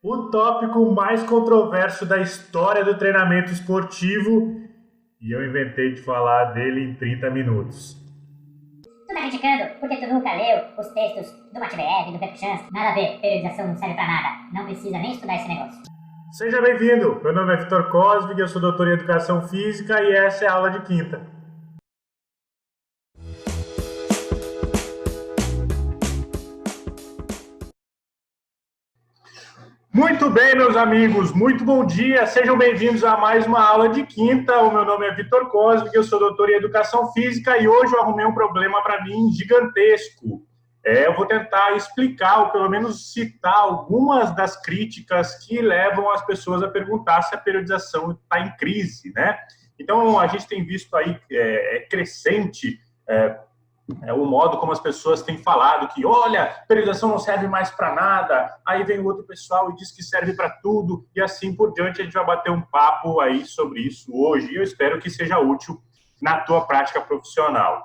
O tópico mais controverso da história do treinamento esportivo e eu inventei de falar dele em 30 minutos. Tu tá criticando porque tu nunca leu os textos do Matveev e do Verkhoshansky? Nada a ver, periodização não serve pra nada. Não precisa nem estudar esse negócio. Seja bem-vindo! Meu nome é Vitor Cosvig, eu sou doutor em Educação Física e essa é a aula de quinta. Muito bem, meus amigos, muito bom dia, sejam bem-vindos a mais uma aula de quinta. O meu nome é Vitor Cosvig, eu sou doutor em Educação Física e hoje eu arrumei um problema para mim gigantesco. Eu vou tentar explicar, ou pelo menos citar algumas das críticas que levam as pessoas a perguntar se a periodização está em crise, né? Então, a gente tem visto aí crescente o modo como as pessoas têm falado que, olha, periodização não serve mais para nada, aí vem o outro pessoal e diz que serve para tudo, e assim por diante. A gente vai bater um papo aí sobre isso hoje, e eu espero que seja útil na tua prática profissional.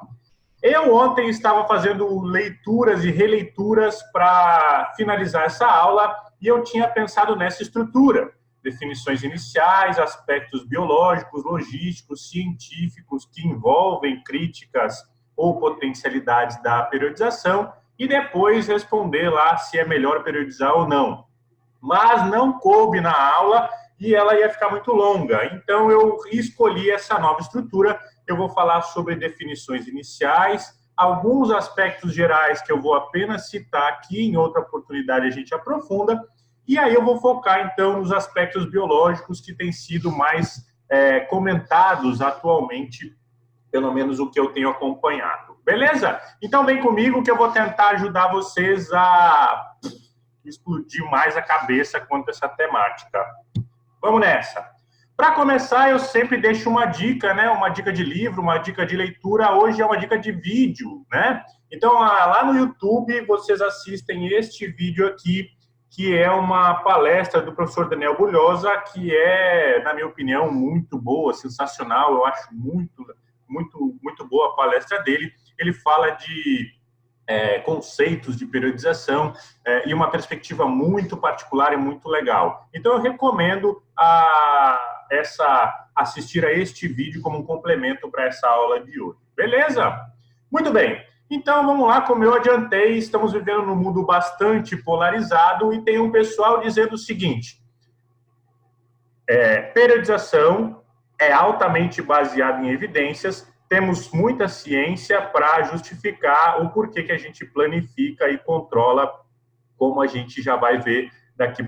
Eu ontem estava fazendo leituras e releituras para finalizar essa aula, e eu tinha pensado nessa estrutura: definições iniciais, aspectos biológicos, logísticos, científicos que envolvem críticas ou potencialidades da periodização, e depois responder lá se é melhor periodizar ou não. Mas não coube na aula e ela ia ficar muito longa, então eu escolhi essa nova estrutura. Eu vou falar sobre definições iniciais, alguns aspectos gerais que eu vou apenas citar aqui, em outra oportunidade a gente aprofunda, e aí eu vou focar então nos aspectos biológicos que têm sido mais comentados atualmente, pelo menos o que eu tenho acompanhado. Beleza? Então vem comigo que eu vou tentar ajudar vocês a explodir mais a cabeça quanto a essa temática. Vamos nessa. Para começar, eu sempre deixo uma dica, né? Uma dica de livro, uma dica de leitura. Hoje é uma dica de vídeo, né? Então, lá no YouTube, vocês assistem este vídeo aqui, que é uma palestra do professor Daniel Bulhosa, que é, na minha opinião, muito boa, sensacional. Eu acho muito boa a palestra dele. Ele fala de conceitos de periodização e uma perspectiva muito particular e muito legal. Então, eu recomendo assistir a este vídeo como um complemento para essa aula de hoje. Beleza? Muito bem. Então, vamos lá. Como eu adiantei, estamos vivendo num mundo bastante polarizado e tem um pessoal dizendo o seguinte: periodização é altamente baseado em evidências, temos muita ciência para justificar o porquê que a gente planifica e controla, como a gente já vai ver daqui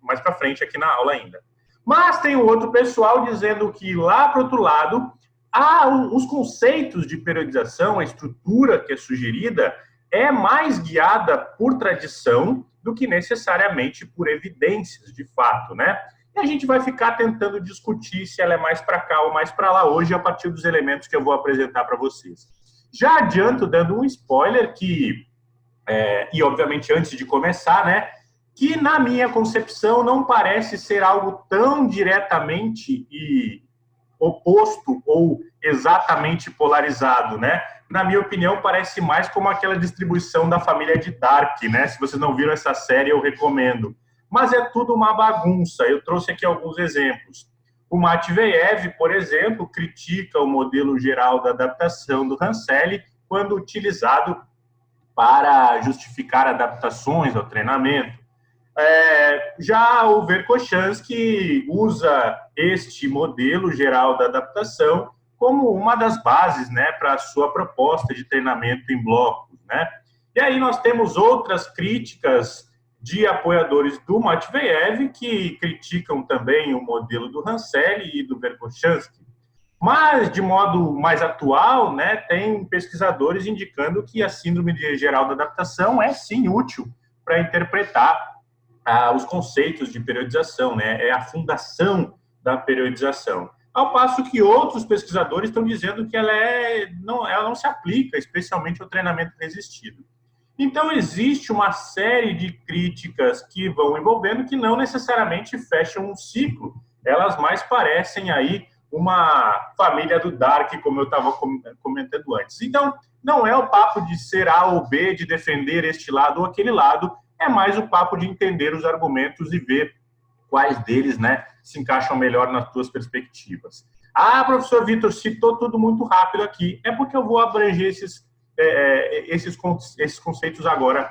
mais para frente aqui na aula ainda. Mas tem um outro pessoal dizendo que lá para o outro lado, os conceitos de periodização, a estrutura que é sugerida, é mais guiada por tradição do que necessariamente por evidências de fato, né? E a gente vai ficar tentando discutir se ela é mais para cá ou mais para lá hoje, a partir dos elementos que eu vou apresentar para vocês. Já adianto, dando um spoiler, e obviamente antes de começar, né, que na minha concepção não parece ser algo tão diretamente e oposto ou exatamente polarizado, né? Na minha opinião, parece mais como aquela distribuição da família de Dark, né? Se vocês não viram essa série, eu recomendo. Mas é tudo uma bagunça. Eu trouxe aqui alguns exemplos. O Matveev, por exemplo, critica o modelo geral da adaptação do Rancelli quando utilizado para justificar adaptações ao treinamento. Já o Verkhoshansky usa este modelo geral da adaptação como uma das bases, né, para a sua proposta de treinamento em blocos, né? E aí nós temos outras críticas de apoiadores do Matveev que criticam também o modelo do Rancelli e do Verkhoshansky. Mas, de modo mais atual, né, tem pesquisadores indicando que a síndrome geral da adaptação é, sim, útil para interpretar os conceitos de periodização, né? É a fundação da periodização. Ao passo que outros pesquisadores estão dizendo que ela não se aplica especialmente ao treinamento resistido. Então, existe uma série de críticas que vão envolvendo que não necessariamente fecham um ciclo. Elas mais parecem aí uma família do Dark, como eu estava comentando antes. Então, não é o papo de ser A ou B, de defender este lado ou aquele lado, é mais o papo de entender os argumentos e ver quais deles, né, se encaixam melhor nas tuas perspectivas. Ah, professor Vitor, citou tudo muito rápido aqui. É porque eu vou abranger esses conceitos agora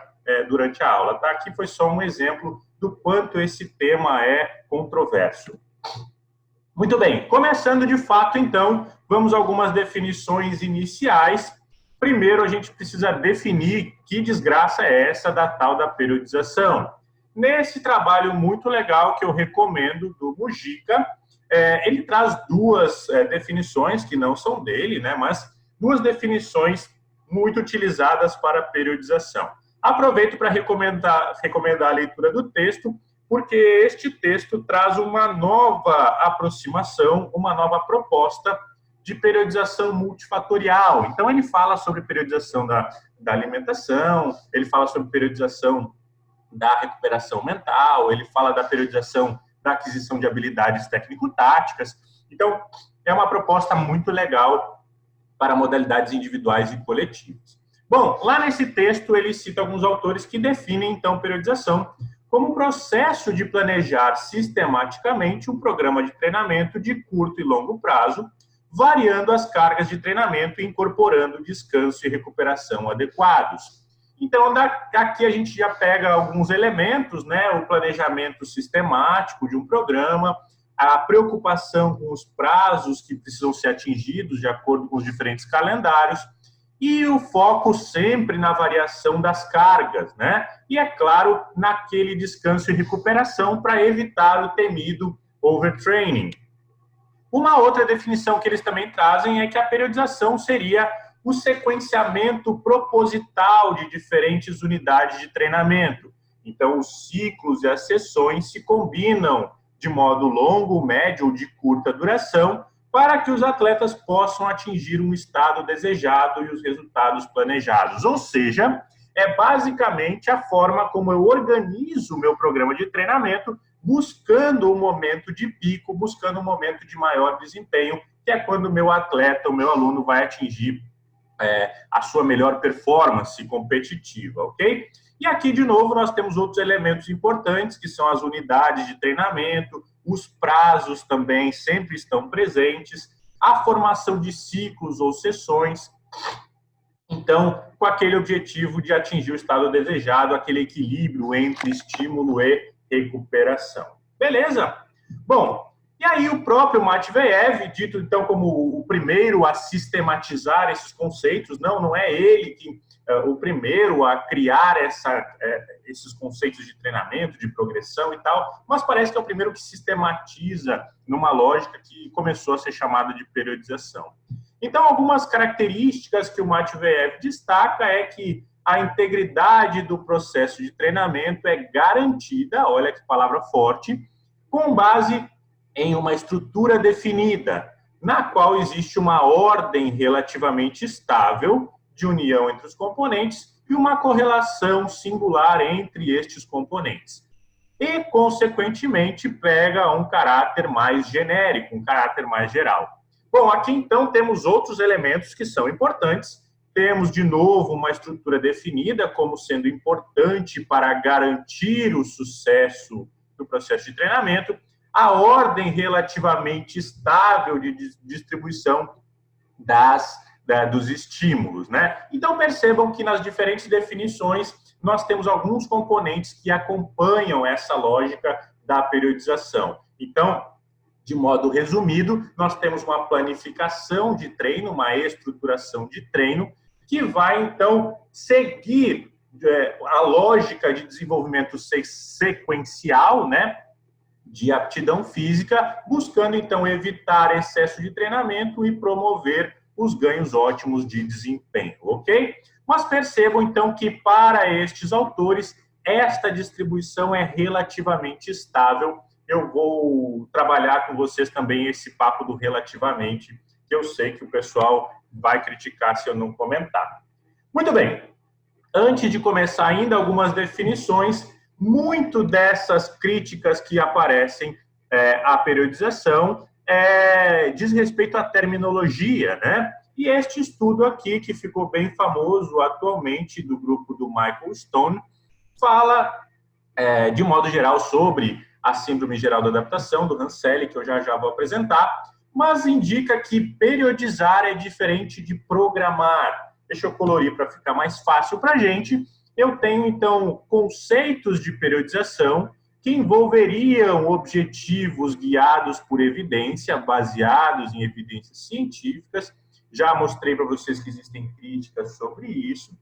durante a aula, tá? Aqui foi só um exemplo do quanto esse tema é controverso. Muito bem, começando de fato, então, vamos a algumas definições iniciais. Primeiro, a gente precisa definir que desgraça é essa da tal da periodização. Nesse trabalho muito legal que eu recomendo, do Mujica, ele traz duas definições, que não são dele, né, mas duas definições muito utilizadas para periodização. Aproveito para recomendar a leitura do texto, porque este texto traz uma nova aproximação, uma nova proposta de periodização multifatorial. Então, ele fala sobre periodização da alimentação, ele fala sobre periodização da recuperação mental, ele fala da periodização da aquisição de habilidades técnico-táticas. Então, é uma proposta muito legal para modalidades individuais e coletivas. Bom, lá nesse texto ele cita alguns autores que definem, então, periodização como um processo de planejar sistematicamente um programa de treinamento de curto e longo prazo, variando as cargas de treinamento e incorporando descanso e recuperação adequados. Então, aqui a gente já pega alguns elementos, né? O planejamento sistemático de um programa, a preocupação com os prazos que precisam ser atingidos de acordo com os diferentes calendários e o foco sempre na variação das cargas, né? E, é claro, naquele descanso e recuperação para evitar o temido overtraining. Uma outra definição que eles também trazem é que a periodização seria o sequenciamento proposital de diferentes unidades de treinamento. Então, os ciclos e as sessões se combinam de modo longo, médio ou de curta duração para que os atletas possam atingir um estado desejado e os resultados planejados. Ou seja, é basicamente a forma como eu organizo o meu programa de treinamento, buscando um momento de pico, buscando um momento de maior desempenho, que é quando o meu atleta, o meu aluno vai atingir a sua melhor performance competitiva, ok? E aqui, de novo, nós temos outros elementos importantes, que são as unidades de treinamento, os prazos também sempre estão presentes, a formação de ciclos ou sessões, então, com aquele objetivo de atingir o estado desejado, aquele equilíbrio entre estímulo e recuperação. Beleza? Bom, e aí o próprio Matveev, dito então como o primeiro a sistematizar esses conceitos, não é ele que o primeiro a criar esses conceitos de treinamento, de progressão e tal, mas parece que é o primeiro que sistematiza numa lógica que começou a ser chamada de periodização. Então, algumas características que o Matveev destaca é que a integridade do processo de treinamento é garantida, olha que palavra forte, com base em uma estrutura definida, na qual existe uma ordem relativamente estável de união entre os componentes e uma correlação singular entre estes componentes. E, consequentemente, pega um caráter mais genérico, um caráter mais geral. Bom, aqui então temos outros elementos que são importantes. Temos, de novo, uma estrutura definida como sendo importante para garantir o sucesso do processo de treinamento, a ordem relativamente estável de distribuição dos estímulos, né? Então, percebam que nas diferentes definições nós temos alguns componentes que acompanham essa lógica da periodização. Então, de modo resumido, nós temos uma planificação de treino, uma estruturação de treino, que vai, então, seguir a lógica de desenvolvimento sequencial, né, de aptidão física, buscando, então, evitar excesso de treinamento e promover os ganhos ótimos de desempenho, ok? Mas percebam, então, que para estes autores, esta distribuição é relativamente estável. Eu vou trabalhar com vocês também esse papo do relativamente, que eu sei que o pessoal vai criticar se eu não comentar. Muito bem. Antes de começar ainda, algumas definições. Muito dessas críticas que aparecem à periodização diz respeito à terminologia, né? E este estudo aqui, que ficou bem famoso atualmente, do grupo do Michael Stone, fala, de modo geral, sobre a síndrome geral da adaptação, do Hanselli, que eu já vou apresentar, mas indica que periodizar é diferente de programar. Deixa eu colorir para ficar mais fácil para a gente. Eu tenho, então, conceitos de periodização que envolveriam objetivos guiados por evidência, baseados em evidências científicas. Já mostrei para vocês que existem críticas sobre isso.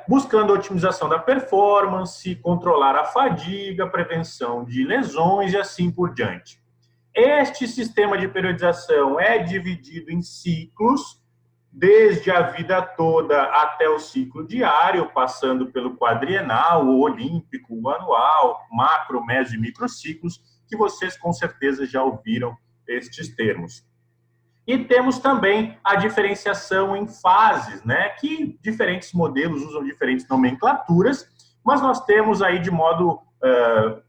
Buscando a otimização da performance, controlar a fadiga, prevenção de lesões e assim por diante. Este sistema de periodização é dividido em ciclos, desde a vida toda até o ciclo diário, passando pelo quadrienal, o olímpico, o anual, macro, meso e microciclos, que vocês com certeza já ouviram estes termos. E temos também a diferenciação em fases, né? Que diferentes modelos usam diferentes nomenclaturas, mas nós temos aí de modo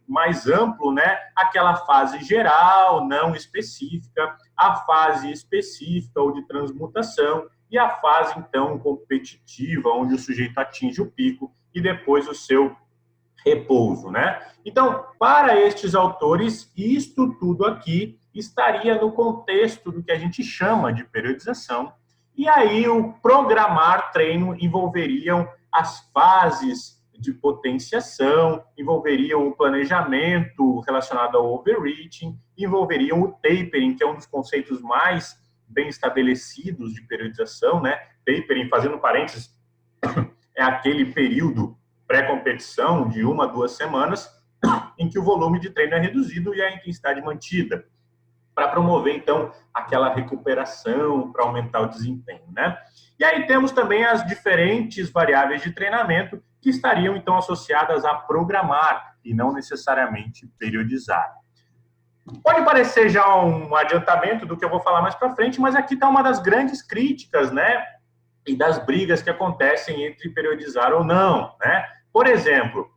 mais amplo, né? Aquela fase geral, não específica, a fase específica ou de transmutação e a fase, então, competitiva, onde o sujeito atinge o pico e depois o seu repouso, né? Então, para estes autores, isto tudo aqui estaria no contexto do que a gente chama de periodização. E aí o programar treino envolveriam as fases de potenciação, envolveriam o planejamento relacionado ao overreaching, envolveriam o tapering, que é um dos conceitos mais bem estabelecidos de periodização, né? Tapering, fazendo parênteses, é aquele período pré-competição de 1 a 2 semanas em que o volume de treino é reduzido e a intensidade mantida, para promover, então, aquela recuperação, para aumentar o desempenho, né? E aí temos também as diferentes variáveis de treinamento que estariam, então, associadas a programar e não necessariamente periodizar. Pode parecer já um adiantamento do que eu vou falar mais para frente, mas aqui está uma das grandes críticas, né? E das brigas que acontecem entre periodizar ou não, né? Por exemplo,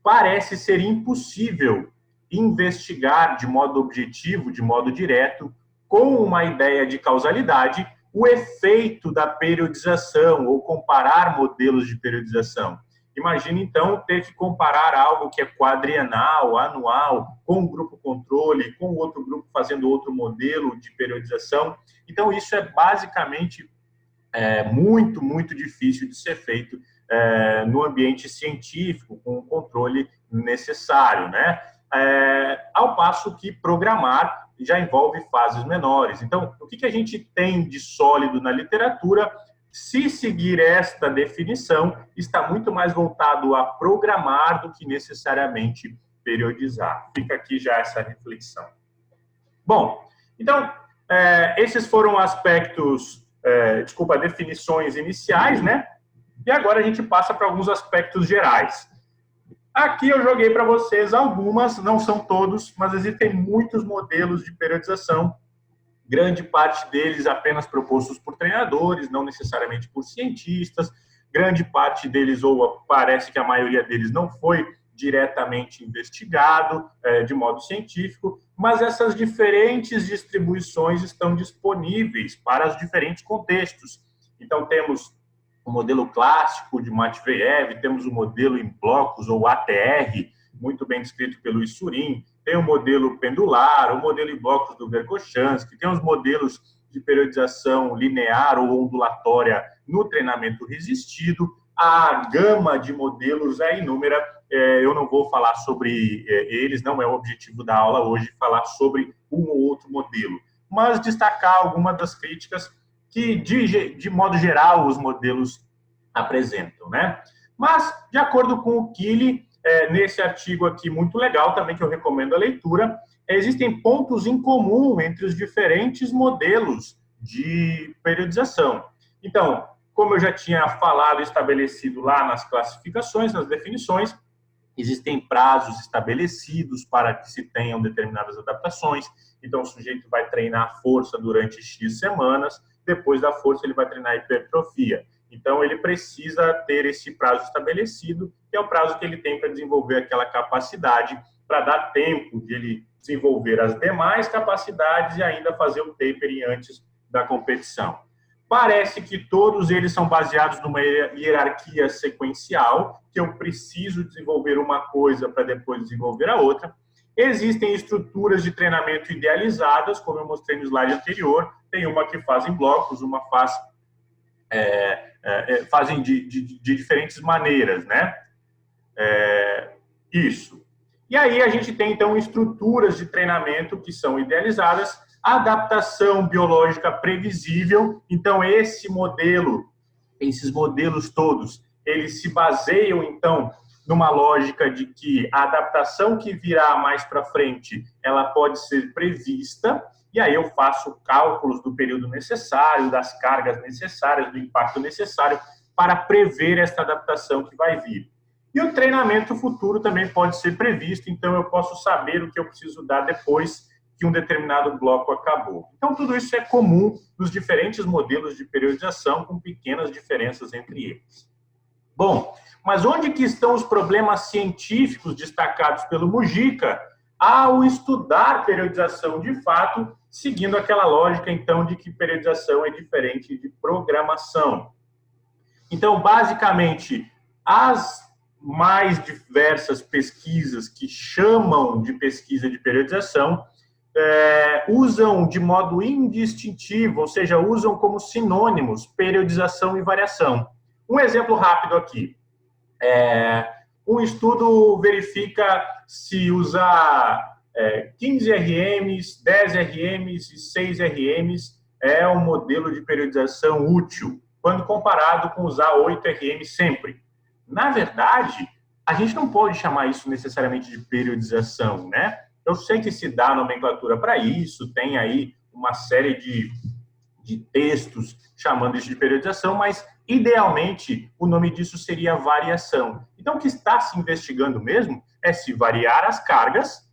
parece ser impossível investigar de modo objetivo, de modo direto, com uma ideia de causalidade, o efeito da periodização ou comparar modelos de periodização. Imagine, então, ter que comparar algo que é quadrienal, anual, com um grupo controle, com outro grupo fazendo outro modelo de periodização. Então, isso é basicamente muito, muito difícil de ser feito no ambiente científico, com o controle necessário, né? Ao passo que programar já envolve fases menores. Então, o que a gente tem de sólido na literatura? Se seguir esta definição, está muito mais voltado a programar do que necessariamente periodizar. Fica aqui já essa reflexão. Bom, então, esses foram aspectos, definições iniciais, né? E agora a gente passa para alguns aspectos gerais. Aqui eu joguei para vocês algumas, não são todos, mas existem muitos modelos de periodização, grande parte deles apenas propostos por treinadores, não necessariamente por cientistas, grande parte deles, ou parece que a maioria deles, não foi diretamente investigado de modo científico, mas essas diferentes distribuições estão disponíveis para os diferentes contextos. Então, temos o modelo clássico de Matveyev, temos o modelo em blocos, ou ATR, muito bem descrito pelo Issurin, tem o modelo pendular, o modelo em blocos do Verkhoshansky, tem os modelos de periodização linear ou ondulatória no treinamento resistido, a gama de modelos é inúmera, eu não vou falar sobre eles, não é o objetivo da aula hoje falar sobre um ou outro modelo, mas destacar algumas das críticas que, de modo geral, os modelos apresentam, né? Mas, de acordo com o Kili, nesse artigo aqui muito legal, também que eu recomendo a leitura, existem pontos em comum entre os diferentes modelos de periodização. Então, como eu já tinha falado e estabelecido lá nas classificações, nas definições, existem prazos estabelecidos para que se tenham determinadas adaptações. Então, o sujeito vai treinar força durante X semanas, depois da força ele vai treinar hipertrofia. Então, ele precisa ter esse prazo estabelecido, que é o prazo que ele tem para desenvolver aquela capacidade, para dar tempo de ele desenvolver as demais capacidades e ainda fazer o tapering antes da competição. Parece que todos eles são baseados numa hierarquia sequencial, que eu preciso desenvolver uma coisa para depois desenvolver a outra. Existem estruturas de treinamento idealizadas, como eu mostrei no slide anterior. Tem uma que faz em blocos, uma fazem de diferentes maneiras, né? Isso. E aí a gente tem, então, estruturas de treinamento que são idealizadas, adaptação biológica previsível. Então, esses modelos todos, eles se baseiam, então, numa lógica de que a adaptação que virá mais para frente, ela pode ser prevista, e aí eu faço cálculos do período necessário, das cargas necessárias, do impacto necessário para prever esta adaptação que vai vir. E o treinamento futuro também pode ser previsto, então eu posso saber o que eu preciso dar depois que um determinado bloco acabou. Então, tudo isso é comum nos diferentes modelos de periodização, com pequenas diferenças entre eles. Bom, mas onde que estão os problemas científicos destacados pelo Mujica ao estudar periodização de fato, seguindo aquela lógica, então, de que periodização é diferente de programação? Então, basicamente, as mais diversas pesquisas que chamam de pesquisa de periodização usam de modo indistintivo, ou seja, usam como sinônimos periodização e variação. Um exemplo rápido aqui. Um estudo verifica se usar 15 RMs, 10 RMs e 6 RMs é um modelo de periodização útil, quando comparado com usar 8 RMs sempre. Na verdade, a gente não pode chamar isso necessariamente de periodização, né? Eu sei que se dá nomenclatura para isso, tem aí uma série de textos chamando isso de periodização, mas, idealmente, o nome disso seria variação. Então, o que está se investigando mesmo é se variar as cargas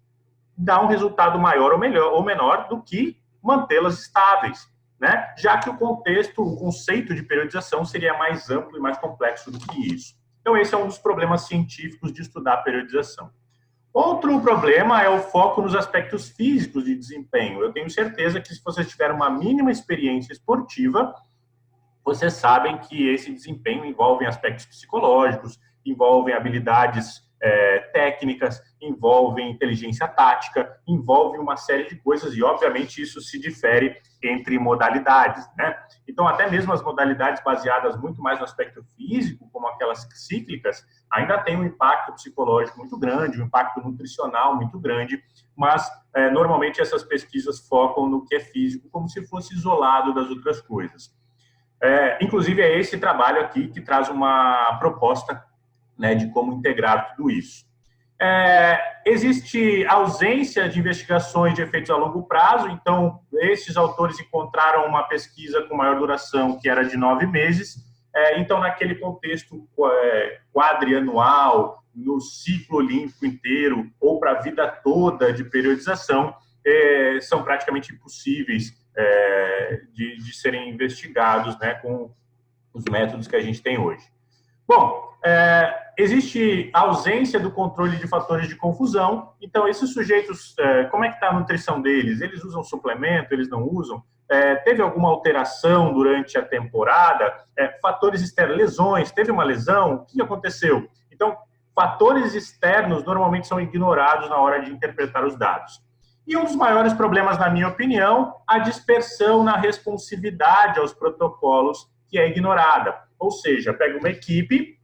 dá um resultado maior ou menor do que mantê-las estáveis, né? Já que o conceito de periodização seria mais amplo e mais complexo do que isso. Então, esse é um dos problemas científicos de estudar a periodização. Outro problema é o foco nos aspectos físicos de desempenho. Eu tenho certeza que se vocês tiverem uma mínima experiência esportiva, vocês sabem que esse desempenho envolve aspectos psicológicos, envolve habilidades técnicas, envolve inteligência tática, envolve uma série de coisas e, obviamente, isso se difere entre modalidades, né? Então, até mesmo as modalidades baseadas muito mais no aspecto físico, como aquelas cíclicas, ainda tem um impacto psicológico muito grande, um impacto nutricional muito grande, mas, normalmente, essas pesquisas focam no que é físico como se fosse isolado das outras coisas. Inclusive, é esse trabalho aqui que traz uma proposta, né, de como integrar tudo isso. Existe ausência de investigações de efeitos a longo prazo, então, esses autores encontraram uma pesquisa com maior duração, que era de 9 meses, então, naquele contexto quadrianual, no ciclo olímpico inteiro, ou para a vida toda de periodização, são praticamente impossíveis de serem investigados, né, com os métodos que a gente tem hoje. Bom, existe ausência do controle de fatores de confusão, então esses sujeitos, como é que está a nutrição deles? Eles usam suplemento, eles não usam? Teve alguma alteração durante a temporada? Fatores externos, lesões, teve uma lesão? O que aconteceu? Então, fatores externos normalmente são ignorados na hora de interpretar os dados. E um dos maiores problemas, na minha opinião, a dispersão na responsividade aos protocolos, que é ignorada. Ou seja, pega uma equipe,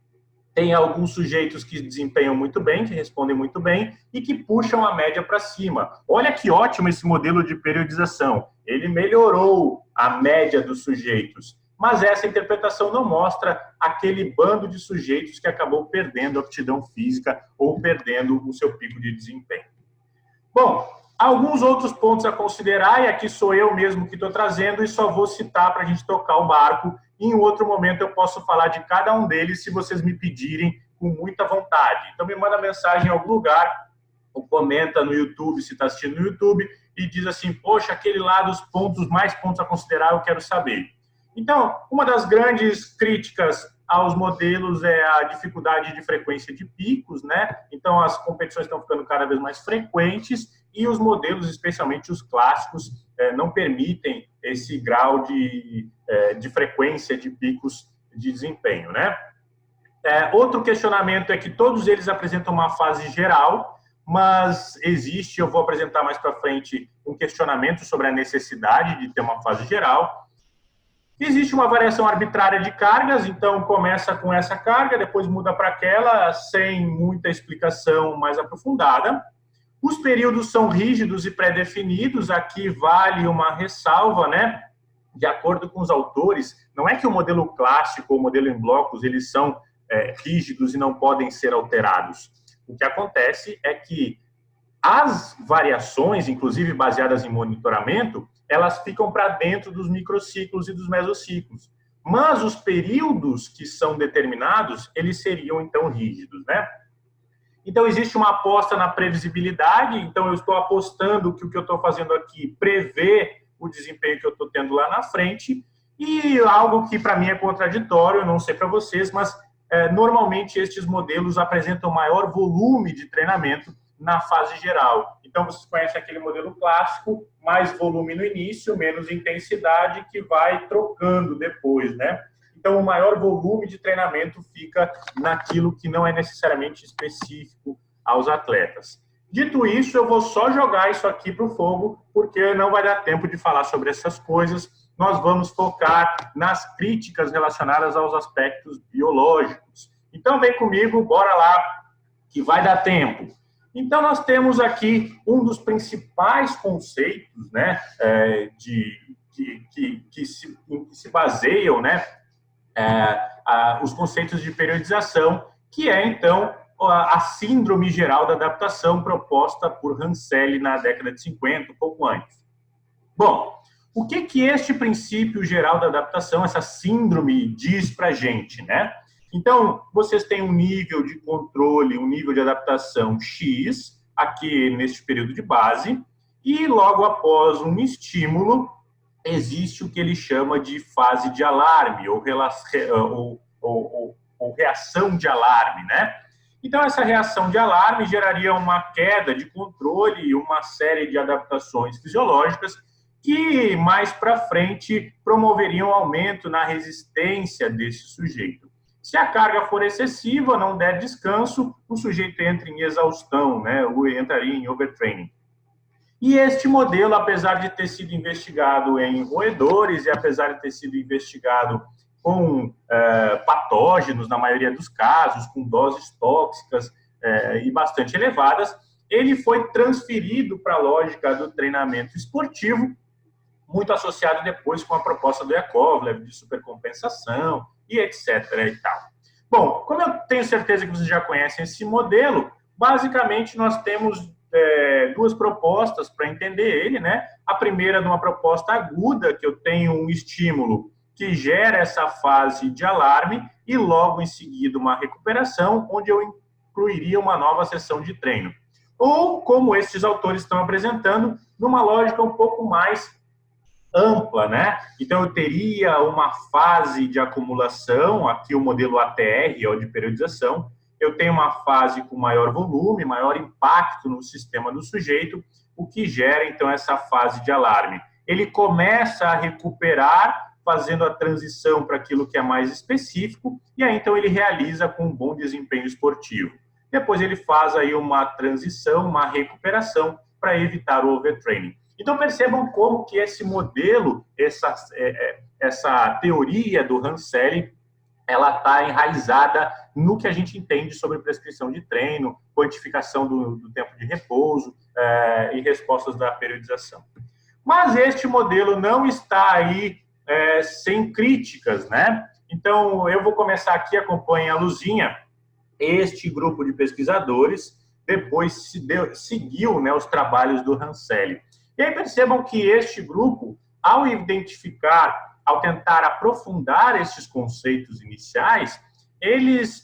tem alguns sujeitos que desempenham muito bem, que respondem muito bem e que puxam a média para cima. Olha que ótimo esse modelo de periodização. Ele melhorou a média dos sujeitos, mas essa interpretação não mostra aquele bando de sujeitos que acabou perdendo a aptidão física ou perdendo o seu pico de desempenho. Bom, alguns outros pontos a considerar, e aqui sou eu mesmo que estou trazendo e só vou citar para a gente tocar o barco. Em outro momento eu posso falar de cada um deles se vocês me pedirem com muita vontade. Então me manda mensagem em algum lugar, ou comenta no YouTube, se está assistindo no YouTube, e diz assim, poxa, aquele lá dos pontos, mais pontos a considerar, eu quero saber. Então, uma das grandes críticas aos modelos é a dificuldade de frequência de picos, né? Então as competições estão ficando cada vez mais frequentes e os modelos, especialmente os clássicos, não permitem esse grau de frequência de picos de desempenho, né? Outro questionamento é que todos eles apresentam uma fase geral, mas existe, eu vou apresentar mais para frente, um questionamento sobre a necessidade de ter uma fase geral. Existe uma variação arbitrária de cargas, então começa com essa carga, depois muda para aquela, sem muita explicação mais aprofundada. Os períodos são rígidos e pré-definidos, aqui vale uma ressalva, né? De acordo com os autores, não é que o modelo clássico ou o modelo em blocos, eles são rígidos e não podem ser alterados. O que acontece é que as variações, inclusive baseadas em monitoramento, elas ficam para dentro dos microciclos e dos mesociclos. Mas os períodos que são determinados, eles seriam, então, rígidos, né? Então, existe uma aposta na previsibilidade, então eu estou apostando que o que eu estou fazendo aqui prevê o desempenho que eu estou tendo lá na frente, e algo que para mim é contraditório, eu não sei para vocês, mas normalmente estes modelos apresentam maior volume de treinamento na fase geral. Então, vocês conhecem aquele modelo clássico, mais volume no início, menos intensidade, que vai trocando depois, né? Então, o maior volume de treinamento fica naquilo que não é necessariamente específico aos atletas. Dito isso, eu vou só jogar isso aqui para o fogo, porque não vai dar tempo de falar sobre essas coisas. Nós vamos focar nas críticas relacionadas aos aspectos biológicos. Então, vem comigo, bora lá, que vai dar tempo. Então, nós temos aqui um dos principais conceitos, né, que se baseiam, né, os conceitos de periodização, que é, então, a síndrome geral da adaptação proposta por Ranselli na década de 50, um pouco antes. Bom, o que este princípio geral da adaptação, essa síndrome, diz para a gente, né? Então, vocês têm um nível de controle, um nível de adaptação X, aqui neste período de base, e logo após um estímulo, existe o que ele chama de fase de alarme, ou reação de alarme, né? Então, essa reação de alarme geraria uma queda de controle e uma série de adaptações fisiológicas que, mais para frente, promoveriam um aumento na resistência desse sujeito. Se a carga for excessiva, não der descanso, o sujeito entra em exaustão, né? Ou entraria em overtraining. E este modelo, apesar de ter sido investigado em roedores e apesar de ter sido investigado com patógenos, na maioria dos casos, com doses tóxicas e bastante elevadas, ele foi transferido para a lógica do treinamento esportivo, muito associado depois com a proposta do Yakovlev de supercompensação e etc. e tal. Bom, como eu tenho certeza que vocês já conhecem esse modelo, basicamente nós temos duas propostas para entender ele, né? A primeira de uma proposta aguda, que eu tenho um estímulo que gera essa fase de alarme e logo em seguida uma recuperação, onde eu incluiria uma nova sessão de treino. Ou, como estes autores estão apresentando, numa lógica um pouco mais ampla, né? Então, eu teria uma fase de acumulação, aqui o modelo ATR, é o de periodização. Eu tenho uma fase com maior volume, maior impacto no sistema do sujeito, o que gera, então, essa fase de alarme. Ele começa a recuperar, fazendo a transição para aquilo que é mais específico, e aí, então, ele realiza com um bom desempenho esportivo. Depois, ele faz aí uma transição, uma recuperação, para evitar o overtraining. Então, percebam como que esse modelo, essa teoria do Ranselli, ela está enraizada no que a gente entende sobre prescrição de treino, quantificação do tempo de repouso e respostas da periodização. Mas este modelo não está aí sem críticas, né? Então, eu vou começar aqui, acompanhem a luzinha, este grupo de pesquisadores, depois seguiu, né, os trabalhos do Ranselli. E aí percebam que este grupo, ao identificar, ao tentar aprofundar esses conceitos iniciais, eles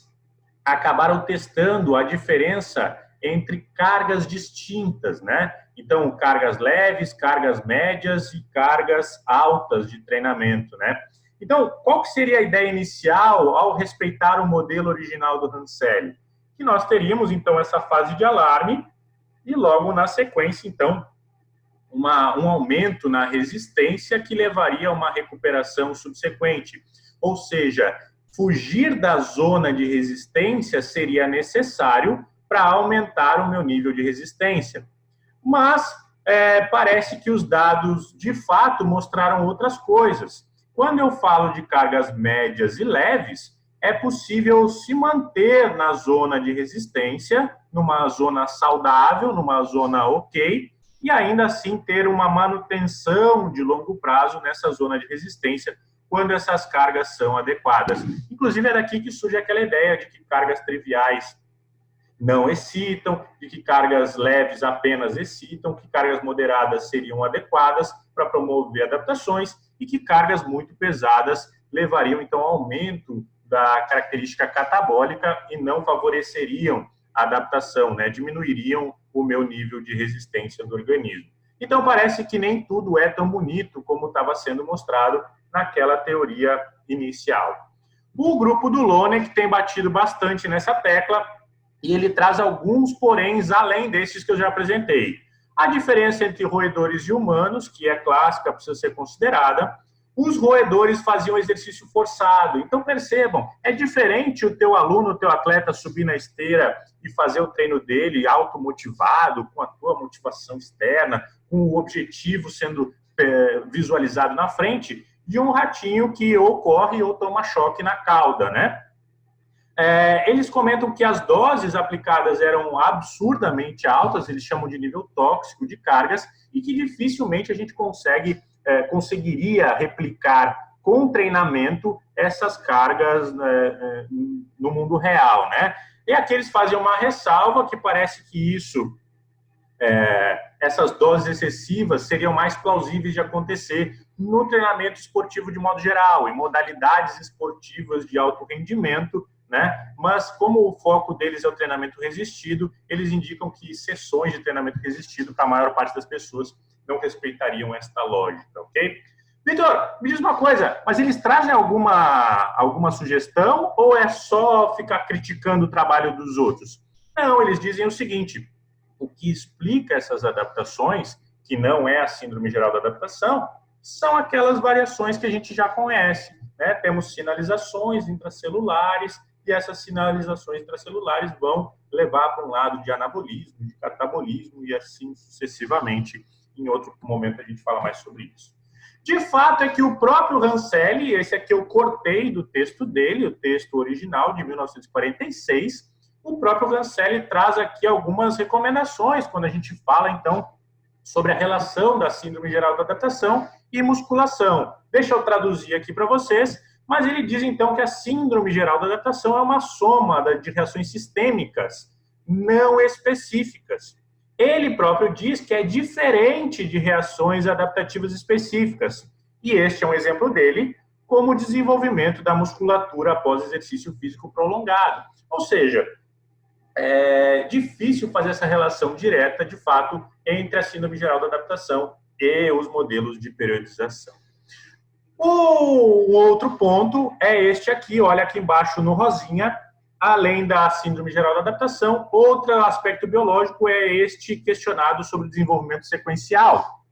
acabaram testando a diferença entre cargas distintas, né? Então, cargas leves, cargas médias e cargas altas de treinamento, né? Então, qual que seria a ideia inicial ao respeitar o modelo original do Ranselli? Que nós teríamos, então, essa fase de alarme, e logo na sequência, então, um aumento na resistência que levaria a uma recuperação subsequente. Ou seja, fugir da zona de resistência seria necessário para aumentar o meu nível de resistência. Mas parece que os dados, de fato, mostraram outras coisas. Quando eu falo de cargas médias e leves, é possível se manter na zona de resistência, numa zona saudável, numa zona ok, e ainda assim ter uma manutenção de longo prazo nessa zona de resistência, quando essas cargas são adequadas. Inclusive, é daqui que surge aquela ideia de que cargas triviais não excitam, de que cargas leves apenas excitam, que cargas moderadas seriam adequadas para promover adaptações e que cargas muito pesadas levariam, então, ao aumento da característica catabólica e não favoreceriam a adaptação, né? Diminuiriam o meu nível de resistência do organismo. Então, parece que nem tudo é tão bonito como estava sendo mostrado naquela teoria inicial. O grupo do Lonek tem batido bastante nessa tecla e ele traz alguns poréns além desses que eu já apresentei. A diferença entre roedores e humanos, que é clássica, precisa ser considerada. Os roedores faziam exercício forçado. Então, percebam, é diferente o teu aluno, o teu atleta subir na esteira e fazer o treino dele automotivado, com a tua motivação externa, com o objetivo sendo visualizado na frente, de um ratinho que ou corre ou toma choque na cauda, né? Eles comentam que as doses aplicadas eram absurdamente altas, eles chamam de nível tóxico de cargas, e que dificilmente a gente conseguiria replicar com treinamento essas cargas no mundo real, né? E aqui eles fazem uma ressalva que parece que essas doses excessivas seriam mais plausíveis de acontecer no treinamento esportivo de modo geral, em modalidades esportivas de alto rendimento, né? Mas como o foco deles é o treinamento resistido, eles indicam que sessões de treinamento resistido, para a maior parte das pessoas, não respeitariam esta lógica, ok? Vitor, me diz uma coisa, mas eles trazem alguma sugestão ou é só ficar criticando o trabalho dos outros? Não, eles dizem o seguinte: o que explica essas adaptações, que não é a síndrome geral da adaptação, são aquelas variações que a gente já conhece, né? Temos sinalizações intracelulares e essas sinalizações intracelulares vão levar para um lado de anabolismo, de catabolismo e assim sucessivamente. Em outro momento a gente fala mais sobre isso. De fato é que o próprio Rancelli, esse aqui eu cortei do texto dele, o texto original de 1946, o próprio Rancelli traz aqui algumas recomendações quando a gente fala, então, sobre a relação da síndrome geral da adaptação e musculação. Deixa eu traduzir aqui para vocês, mas ele diz, então, que a síndrome geral da adaptação é uma soma de reações sistêmicas não específicas. Ele próprio diz que é diferente de reações adaptativas específicas. E este é um exemplo dele, como o desenvolvimento da musculatura após exercício físico prolongado. Ou seja, é difícil fazer essa relação direta, de fato, entre a síndrome geral da adaptação e os modelos de periodização. O outro ponto é este aqui, olha aqui embaixo no rosinha. Além da síndrome geral da adaptação, outro aspecto biológico é este questionado sobre o desenvolvimento sequencial.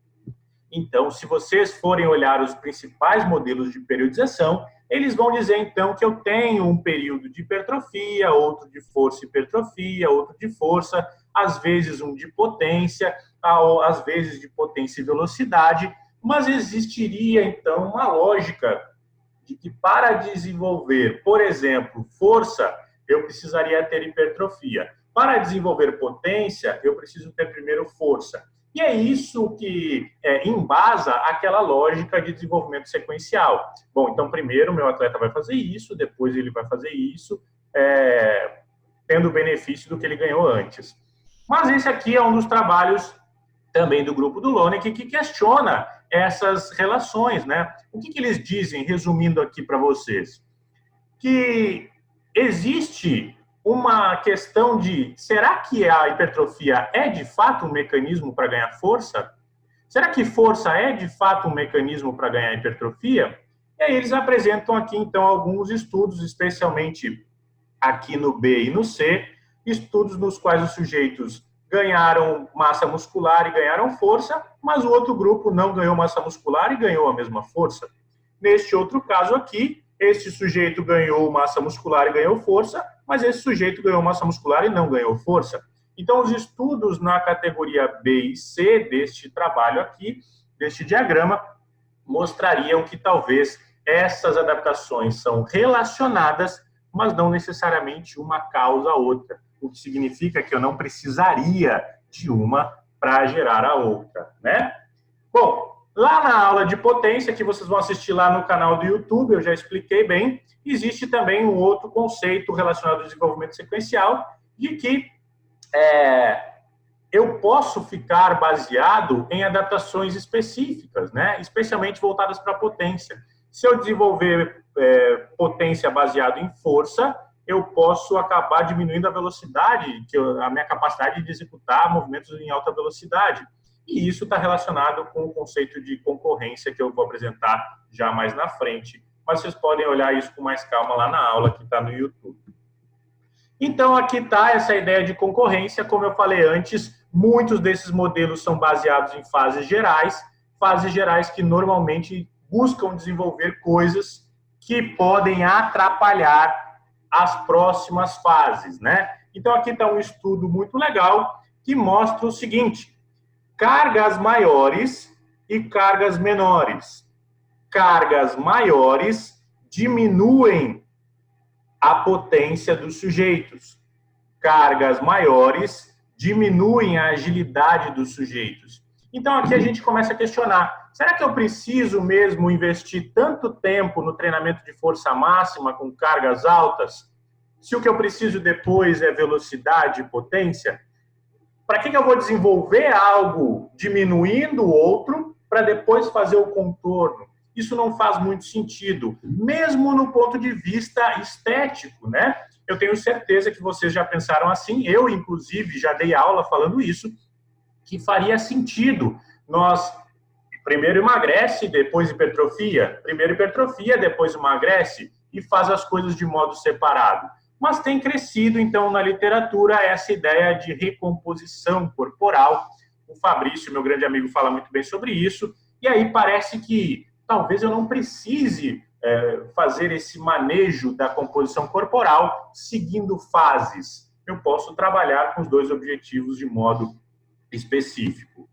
Então, se vocês forem olhar os principais modelos de periodização, eles vão dizer, então, que eu tenho um período de hipertrofia, outro de força e hipertrofia, outro de força, às vezes um de potência, às vezes de potência e velocidade, mas existiria, então, uma lógica de que para desenvolver, por exemplo, força, eu precisaria ter hipertrofia. Para desenvolver potência, eu preciso ter primeiro força. E é isso que embasa aquela lógica de desenvolvimento sequencial. Bom, então primeiro o meu atleta vai fazer isso, depois ele vai fazer isso, tendo o benefício do que ele ganhou antes. Mas esse aqui é um dos trabalhos também do grupo do Lonek que questiona essas relações, né? O que eles dizem, resumindo aqui para vocês? Que existe uma questão de, será que a hipertrofia é de fato um mecanismo para ganhar força? Será que força é de fato um mecanismo para ganhar hipertrofia? E aí eles apresentam aqui, então, alguns estudos, especialmente aqui no B e no C, estudos nos quais os sujeitos ganharam massa muscular e ganharam força, mas o outro grupo não ganhou massa muscular e ganhou a mesma força. Neste outro caso aqui, este sujeito ganhou massa muscular e ganhou força, mas esse sujeito ganhou massa muscular e não ganhou força. Então, os estudos na categoria B e C deste trabalho aqui, deste diagrama, mostrariam que talvez essas adaptações são relacionadas, mas não necessariamente uma causa a outra, o que significa que eu não precisaria de uma para gerar a outra, né? Bom, lá na aula de potência, que vocês vão assistir lá no canal do YouTube, eu já expliquei bem, existe também um outro conceito relacionado ao desenvolvimento sequencial, de que eu posso ficar baseado em adaptações específicas, né? Especialmente voltadas para a potência. Se eu desenvolver potência baseado em força, eu posso acabar diminuindo a velocidade, a minha capacidade de executar movimentos em alta velocidade. E isso está relacionado com o conceito de concorrência que eu vou apresentar já mais na frente. Mas vocês podem olhar isso com mais calma lá na aula que está no YouTube. Então, aqui está essa ideia de concorrência. Como eu falei antes, muitos desses modelos são baseados em fases gerais que normalmente buscam desenvolver coisas que podem atrapalhar as próximas fases, né? Então, aqui está um estudo muito legal que mostra o seguinte: cargas maiores e cargas menores. Cargas maiores diminuem a potência dos sujeitos. Cargas maiores diminuem a agilidade dos sujeitos. Então, aqui a gente começa a questionar: será que eu preciso mesmo investir tanto tempo no treinamento de força máxima com cargas altas, se o que eu preciso depois é velocidade e potência? Para que eu vou desenvolver algo diminuindo o outro para depois fazer o contorno? Isso não faz muito sentido, mesmo no ponto de vista estético, né? Eu tenho certeza que vocês já pensaram assim, eu, inclusive, já dei aula falando isso, que faria sentido nós primeiro emagrece, depois hipertrofia, primeiro hipertrofia, depois emagrece e faz as coisas de modo separado. Mas tem crescido, então, na literatura essa ideia de recomposição corporal. O Fabrício, meu grande amigo, fala muito bem sobre isso, e aí parece que talvez eu não precise fazer esse manejo da composição corporal seguindo fases. Eu posso trabalhar com os dois objetivos de modo específico.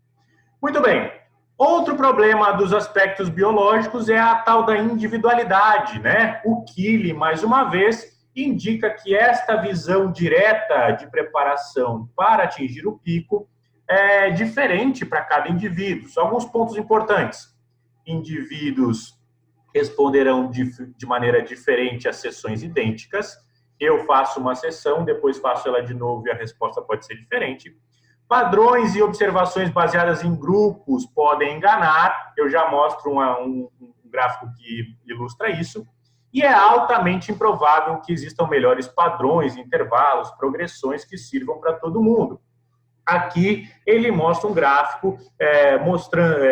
Muito bem. Outro problema dos aspectos biológicos é a tal da individualidade, né? O Keely, mais uma vez, indica que esta visão direta de preparação para atingir o pico é diferente para cada indivíduo. Só alguns pontos importantes. Indivíduos responderão de maneira diferente às sessões idênticas. Eu faço uma sessão, depois faço ela de novo e a resposta pode ser diferente. Padrões e observações baseadas em grupos podem enganar. Eu já mostro um gráfico que ilustra isso. E é altamente improvável que existam melhores padrões, intervalos, progressões que sirvam para todo mundo. Aqui ele mostra um gráfico mostrando,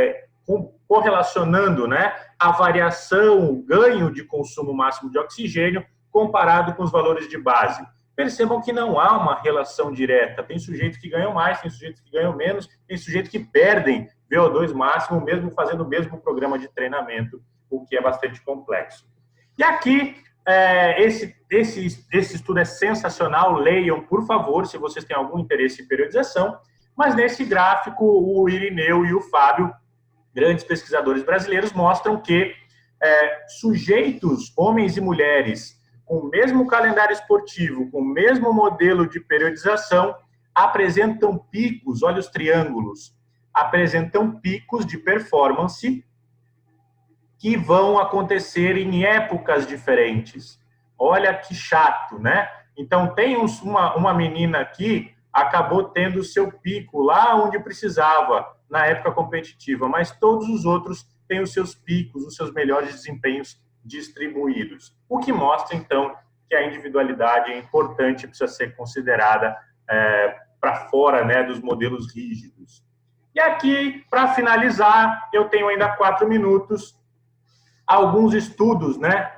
correlacionando, né, a variação, o ganho de consumo máximo de oxigênio comparado com os valores de base. Percebam que não há uma relação direta. Tem sujeitos que ganham mais, tem sujeitos que ganham menos, tem sujeitos que perdem VO2 máximo, mesmo fazendo o mesmo programa de treinamento, o que é bastante complexo. E aqui, esse estudo é sensacional, leiam, por favor, se vocês têm algum interesse em periodização, mas nesse gráfico, o Irineu e o Fábio, grandes pesquisadores brasileiros, mostram que sujeitos, homens e mulheres, com o mesmo calendário esportivo, com o mesmo modelo de periodização, apresentam picos, olha os triângulos, apresentam picos de performance que vão acontecer em épocas diferentes. Olha que chato, né? Então, tem uma menina aqui, acabou tendo o seu pico lá onde precisava, na época competitiva, mas todos os outros têm os seus picos, os seus melhores desempenhos distribuídos. O que mostra, então, que a individualidade é importante, precisa ser considerada para fora, né, dos modelos rígidos. E aqui, para finalizar, eu tenho ainda 4 minutos, alguns estudos, né,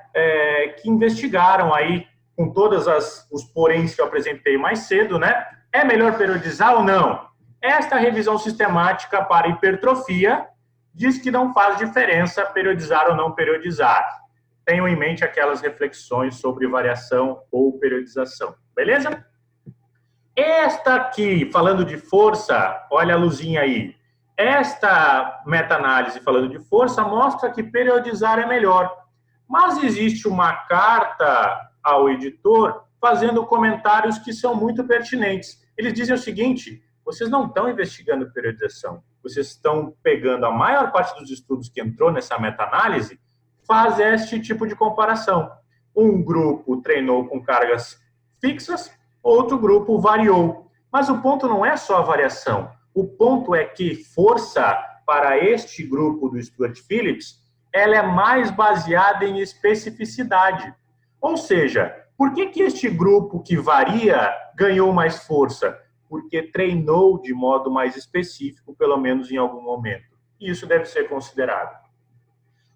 que investigaram aí, com todos os poréns que eu apresentei mais cedo, né, É melhor periodizar ou não? Esta revisão sistemática para hipertrofia diz que não faz diferença periodizar ou não periodizar. Tenham em mente aquelas reflexões sobre variação ou periodização, beleza? Esta aqui, falando de força, olha a luzinha aí. Esta meta-análise falando de força mostra que periodizar é melhor. Mas existe uma carta ao editor fazendo comentários que são muito pertinentes. Eles dizem o seguinte: vocês não estão investigando periodização, vocês estão pegando a maior parte dos estudos que entrou nessa meta-análise, faz este tipo de comparação. Um grupo treinou com cargas fixas, outro grupo variou. Mas o ponto não é só a variação. O ponto é que força para este grupo do Stuart Phillips, ela é mais baseada em especificidade. Ou seja, por que este grupo que varia ganhou mais força? Porque treinou de modo mais específico, pelo menos em algum momento. E isso deve ser considerado.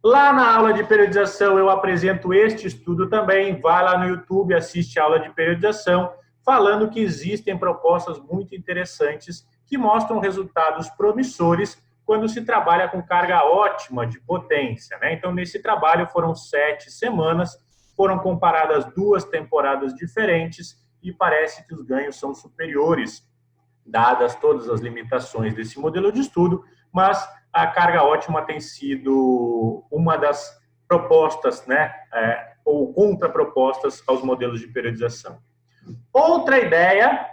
Lá na aula de periodização eu apresento este estudo também. Vai lá no YouTube, assiste a aula de periodização, falando que existem propostas muito interessantes que mostram resultados promissores quando se trabalha com carga ótima de potência, né? Então, nesse trabalho foram 7 semanas, foram comparadas 2 temporadas diferentes e parece que os ganhos são superiores, dadas todas as limitações desse modelo de estudo, mas a carga ótima tem sido uma das propostas, né, ou contrapropostas aos modelos de periodização. Outra ideia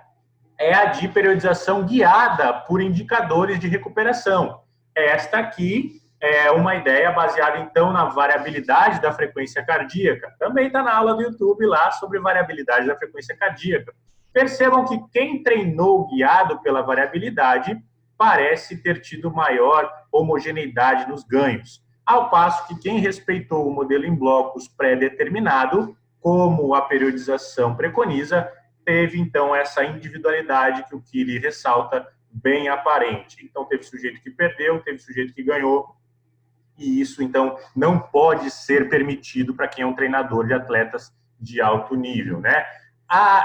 é a de periodização guiada por indicadores de recuperação. Esta aqui é uma ideia baseada, então, na variabilidade da frequência cardíaca. Também está na aula do YouTube lá sobre variabilidade da frequência cardíaca. Percebam que quem treinou guiado pela variabilidade parece ter tido maior homogeneidade nos ganhos, ao passo que quem respeitou o modelo em blocos pré-determinado, como a periodização preconiza, teve, então, essa individualidade que o Killy ressalta bem aparente. Então, teve sujeito que perdeu, teve sujeito que ganhou, e isso, então, não pode ser permitido para quem é um treinador de atletas de alto nível, né?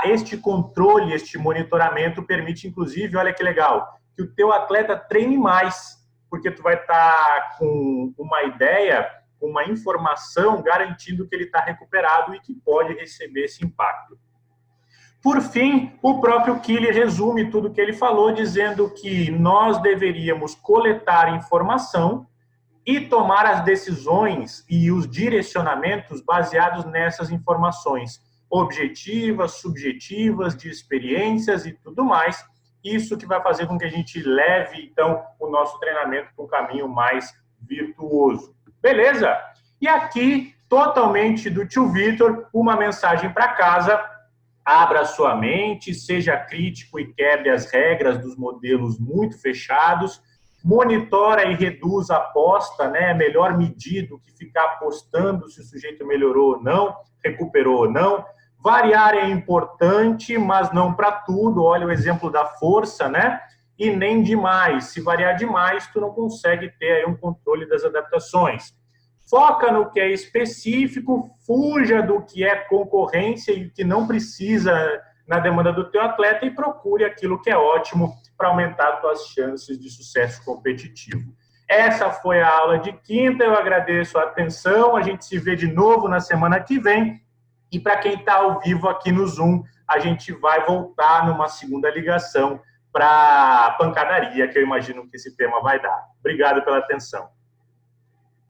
Este controle, este monitoramento permite, inclusive, olha que legal, que o teu atleta treine mais, porque tu vai estar com uma ideia, com uma informação garantindo que ele está recuperado e que pode receber esse impacto. Por fim, o próprio Killy resume tudo o que ele falou, dizendo que nós deveríamos coletar informação e tomar as decisões e os direcionamentos baseados nessas informações objetivas, subjetivas, de experiências e tudo mais. Isso que vai fazer com que a gente leve, então, o nosso treinamento para um caminho mais virtuoso. Beleza? E aqui, totalmente do tio Vitor, uma mensagem para casa. Abra sua mente, seja crítico e quebre as regras dos modelos muito fechados. Monitora e reduz a aposta, né? É melhor medir do que ficar apostando se o sujeito melhorou ou não, recuperou ou não. Variar é importante, mas não para tudo. Olha o exemplo da força, né? E nem demais. Se variar demais, tu não consegue ter aí um controle das adaptações. Foca no que é específico, fuja do que é concorrência e que não precisa na demanda do teu atleta e procure aquilo que é ótimo para aumentar as tuas chances de sucesso competitivo. Essa foi a aula de quinta, eu agradeço a atenção, a gente se vê de novo na semana que vem. E para quem está ao vivo aqui no Zoom, a gente vai voltar numa segunda ligação para a pancadaria, que eu imagino que esse tema vai dar. Obrigado pela atenção.